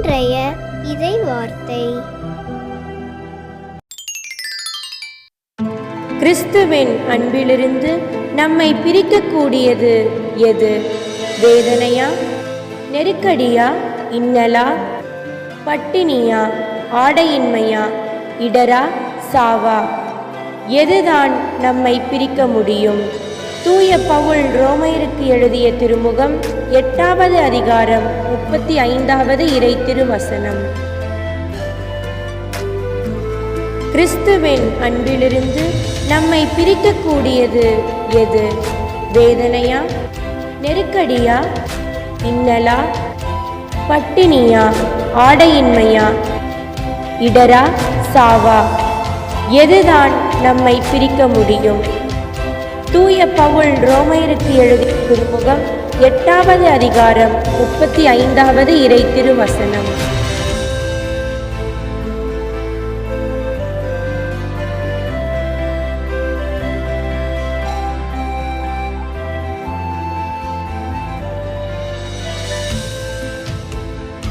இன்றைய இறை வார்த்தை. கிறிஸ்துவின் அன்பிலிருந்து நம்மை பிரிக்கக்கூடியது எது? வேதனையா, நெருக்கடியா, இன்னலா, பட்டினியா, ஆடையின்மையா, இடரா, சாவா? எதுதான் நம்மை பிரிக்க முடியும்? தூய பவுல் ரோமையருக்கு எழுதிய திருமுகம் 8வது அதிகாரம் 35வது இறை திருவசனம். கிறிஸ்துவின் அன்பிலிருந்து நம்மை பிரிக்கக்கூடியது எது? வேதனையா, நெருக்கடியா, இன்னலா, பட்டினியா, ஆடையின்மையா, இடரா, சாவா? எதுதான் நம்மை பிரிக்க முடியும்? தூய பவுல் ரோமையருக்கு எழுதிய திருமுகம் 8வது அதிகாரம் 35வது இறை திருவசனம்.